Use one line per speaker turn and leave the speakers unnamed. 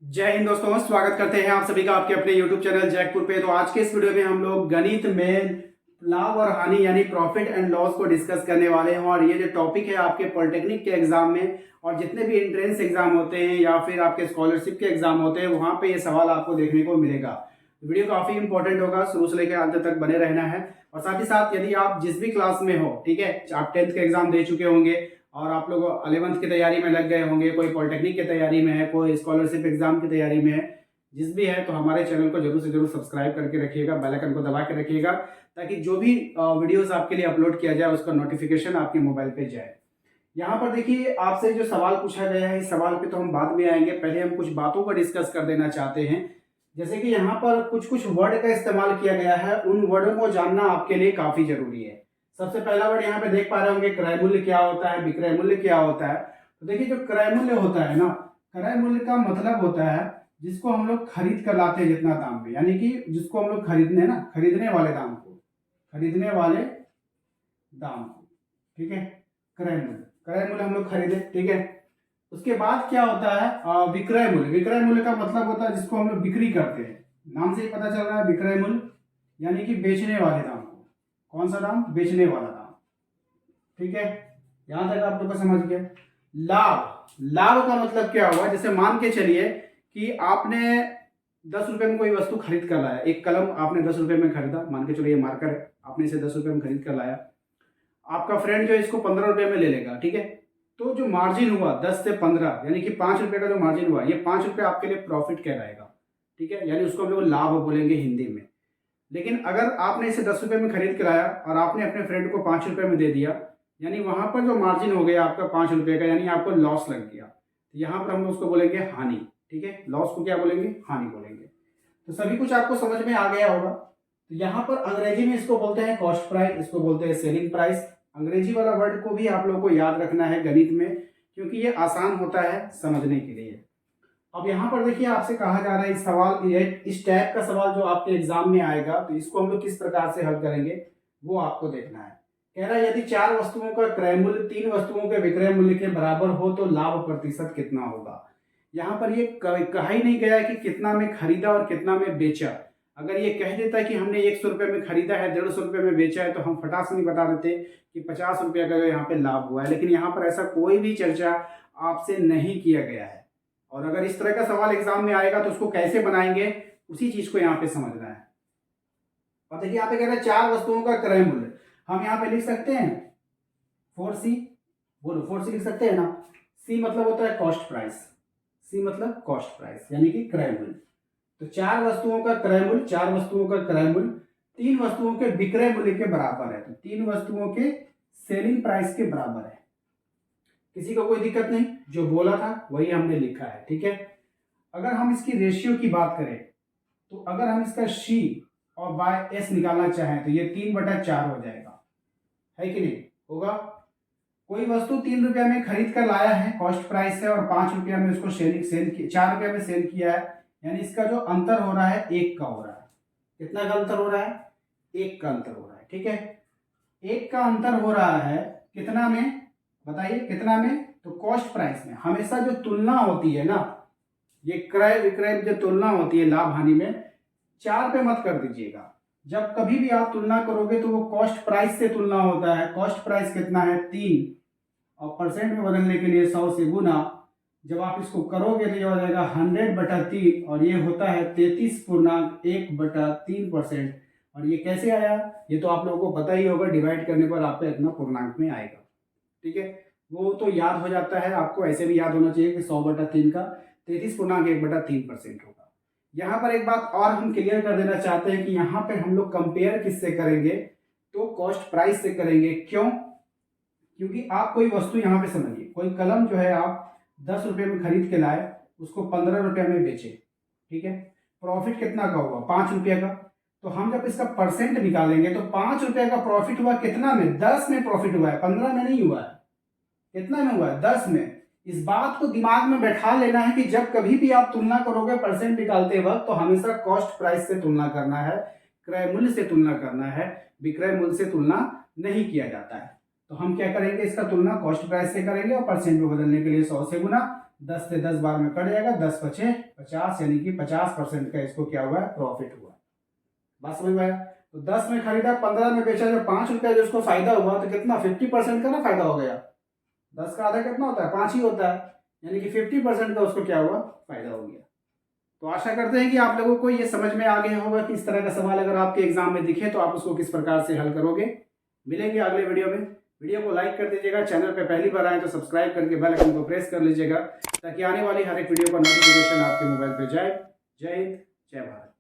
जय हिंद दोस्तों, स्वागत करते हैं आप सभी का आपके अपने YouTube चैनल जैकपुर पे। तो आज के इस वीडियो में हम लोग गणित में लाभ और हानि यानी प्रॉफिट एंड लॉस को डिस्कस करने वाले हैं। और ये जो टॉपिक है आपके पॉलिटेक्निक के एग्जाम में और जितने भी एंट्रेंस एग्जाम होते हैं या फिर आपके स्कॉलरशिप के एग्जाम होते हैं वहां पे ये सवाल आपको देखने को मिलेगा। वीडियो काफी इंपॉर्टेंट होगा, शुरू से लेकर अंत तक बने रहना है। और साथ ही साथ यदि आप जिस भी क्लास में हो, ठीक है, आप 10th के एग्जाम दे चुके होंगे और आप लोग 11th की तैयारी में लग गए होंगे, कोई पॉलिटेक्निक की तैयारी में है, कोई स्कॉलरशिप एग्जाम की तैयारी में है, जिस भी है तो हमारे चैनल को जरूर से जरूर सब्सक्राइब करके रखिएगा, बेल आइकन को दबा के रखिएगा ताकि जो भी वीडियोस आपके लिए अपलोड किया जाए उसका नोटिफिकेशन आपके मोबाइल पे जाए। यहाँ पर देखिए आपसे जो सवाल पूछा गया है, इस सवाल पे तो हम बाद में आएंगे, पहले हम कुछ बातों को डिस्कस कर देना चाहते हैं। जैसे कि यहाँ पर कुछ कुछ वर्ड का इस्तेमाल किया गया है, उन वर्डों को जानना आपके लिए काफी जरूरी है। सबसे पहला वर्ड यहाँ पे देख पा रहे होंगे, क्रय मूल्य क्या होता है, विक्रय मूल्य क्या होता है। तो देखिए जो क्रय मूल्य होता है ना, क्रय मूल्य का मतलब होता है जिसको हम लोग खरीद कर लाते हैं जितना दाम पे, यानी कि जिसको हम लोग खरीदने ना, खरीदने वाले दाम को, खरीदने वाले दाम को, ठीक है, क्रय मूल्य, क्रय मूल्य हम लोग खरीदे, ठीक है। उसके बाद क्या होता है विक्रय मूल्य। विक्रय मूल्य का मतलब होता है जिसको हम लोग बिक्री करते हैं, नाम से ही पता चल रहा है विक्रय मूल्य, यानी कि बेचने वाले दाम को। कौन सा दाम? बेचने वाला दाम, ठीक है। यहां तक आप लोग को समझ गए। लाभ, लाभ का मतलब क्या हुआ? जैसे मान के चलिए कि आपने 10 रुपए में कोई वस्तु खरीद कर लाया, एक कलम आपने 10 रुपए में खरीदा, मान के चलिए मार्कर है, आपने इसे 10 रुपए में खरीद कर लाया, आपका फ्रेंड जो है इसको 15 रुपए में ले लेगा, ठीक है। तो जो मार्जिन हुआ 10 से 15 यानी कि 5 रुपए का जो मार्जिन हुआ, ये 5 रुपए आपके लिए प्रॉफिट कहलाएगा, ठीक है, यानी उसको हम लोग लाभ बोलेंगे हिंदी में। लेकिन अगर आपने इसे 10 रुपए में खरीद कर लाया और आपने अपने फ्रेंड को 5 रुपए में दे दिया, यानी वहां पर जो मार्जिन हो गया आपका 5 रुपए का, यानी आपको लॉस लग गया। तो यहाँ पर हम उसको बोलेंगे हानि, ठीक है। लॉस को क्या बोलेंगे? हानि बोलेंगे। तो सभी कुछ आपको समझ में आ गया होगा। तो यहाँ पर अंग्रेजी में इसको बोलते हैं कॉस्ट प्राइस, इसको बोलते हैं सेलिंग प्राइस। अंग्रेजी वाला वर्ड को भी आप लोगों को याद रखना है गणित में, क्योंकि ये आसान होता है समझने के लिए। अब यहाँ पर देखिए आपसे कहा जा रहा है इस सवाल, ये इस टाइप का सवाल जो आपके एग्जाम में आएगा तो इसको हम लोग किस प्रकार से हल करेंगे वो आपको देखना है। कह रहा है यदि 4 वस्तुओं का क्रय मूल्य 3 वस्तुओं के विक्रय मूल्य के बराबर हो तो लाभ प्रतिशत कितना होगा। यहाँ पर ये कहा ही नहीं गया है कि कितना में खरीदा और कितना में बेचा। अगर ये कह देता है कि हमने 100 रुपए में खरीदा है, 150 रुपए में बेचा है, तो हम फटाक से नहीं बता देते कि 50 रुपये का जो यहाँ पे लाभ हुआ है। लेकिन यहाँ पर ऐसा कोई भी चर्चा आपसे नहीं किया गया है। और अगर इस तरह का सवाल एग्जाम में आएगा तो उसको कैसे बनाएंगे, उसी चीज को यहाँ पे समझना है। और देखिए यहाँ पे कह रहे हैं 4 वस्तुओं का क्रय मूल्य, हम यहाँ पे लिख सकते हैं 4C, बोलो 4C लिख सकते हैं ना। C मतलब होता है कॉस्ट प्राइस, C मतलब कॉस्ट प्राइस यानी कि क्रय मूल्य। तो 4 वस्तुओं का क्रय मूल्य, 4 वस्तुओं का क्रय मूल्य 3 वस्तुओं के विक्रय मूल्य के बराबर है। तो 3 वस्तुओं के सेलिंग प्राइस के बराबर है। किसी को कोई दिक्कत नहीं, जो बोला था वही हमने लिखा है, ठीक है। अगर हम इसकी रेशियो की बात करें तो अगर हम इसका C और बाय S निकालना चाहें तो ये 3/4 हो जाएगा, है कि नहीं? होगा। कोई वस्तु 3 रुपया में खरीद कर लाया है, कॉस्ट प्राइस है, और 5 रुपया में उसको सेल 4 रुपया में सेल किया है, यानी इसका जो अंतर हो रहा है 1 का हो रहा है। कितना का अंतर हो रहा है? 1 का अंतर हो रहा है, ठीक है। 1 का अंतर हो रहा है कितना में? बताइए कितना में? तो कॉस्ट प्राइस में। हमेशा जो तुलना होती है ना, ये क्रय विक्रय जो तुलना होती है लाभ हानि में, 4 पे मत कर दीजिएगा। जब कभी भी आप तुलना करोगे तो वो कॉस्ट प्राइस से तुलना होता है। कॉस्ट प्राइस कितना है? 3, और परसेंट में बदलने के लिए 100 से गुना। जब आप इसको करोगे तो ये हो जाएगा 100/3, और ये होता है 33.1/3%। और ये कैसे आया ये तो आप लोगों को पता ही होगा, डिवाइड करने पर आपका इतना पूर्णांक में आएगा, ठीक है। वो तो याद हो जाता है, आपको ऐसे भी याद होना चाहिए कि 100/3 का 33.1/3% होगा। यहाँ पर एक बात और हम क्लियर कर देना चाहते हैं कि यहाँ पे हम लोग कंपेयर किससे करेंगे? तो कॉस्ट प्राइस से करेंगे। क्यों? क्योंकि आप कोई वस्तु यहाँ पे समझिए, कोई कलम जो है आप 10 रुपये में खरीद के लाए, उसको 15 रुपये में बेचे, ठीक है। प्रॉफिट कितना का हुआ? 5 रुपये का। तो हम जब इसका परसेंट निकालेंगे तो 5 रुपये का प्रॉफिट हुआ कितना में? 10 में प्रॉफिट हुआ है, 15 में नहीं हुआ है। कितना में हुआ है? 10 में। इस बात को दिमाग में बैठा लेना है कि जब कभी भी आप तुलना करोगे परसेंट निकालते वक्त तो हमेशा कॉस्ट प्राइस से तुलना करना है, क्रय मूल्य से तुलना करना है, विक्रय मूल्य से तुलना नहीं किया जाता है। तो हम क्या करेंगे? इसका तुलना कॉस्ट प्राइस से करेंगे और परसेंट में बदलने के लिए 100 से गुना, 10 से 10 बार में कट जाएगा, 10 पचे 50, यानी कि 50% का इसको क्या हुआ है, प्रॉफिट हुआ। बात समझ में आया। तो 10 में खरीदा, 15 में बेचा, जो 5 रुपया जो उसको फायदा हुआ, तो कितना 50% का ना फायदा हो गया। 10 का आधा कितना होता है, 5 ही होता है, यानी कि 50% का उसको क्या हुआ, फायदा हो गया। तो आशा करते हैं कि आप लोगों को ये समझ में आ गया होगा कि इस तरह का सवाल अगर आपके एग्जाम में दिखे तो आप उसको किस प्रकार से हल करोगे। मिलेंगे अगले वीडियो में। वीडियो को लाइक कर दीजिएगा, चैनल पे पहली बार आए तो सब्सक्राइब करके बेल आइकन को प्रेस कर लीजिएगा, ताकि आने वाली हर एक वीडियो का नोटिफिकेशन आपके मोबाइल पे जाए। जय हिंद, जय भारत।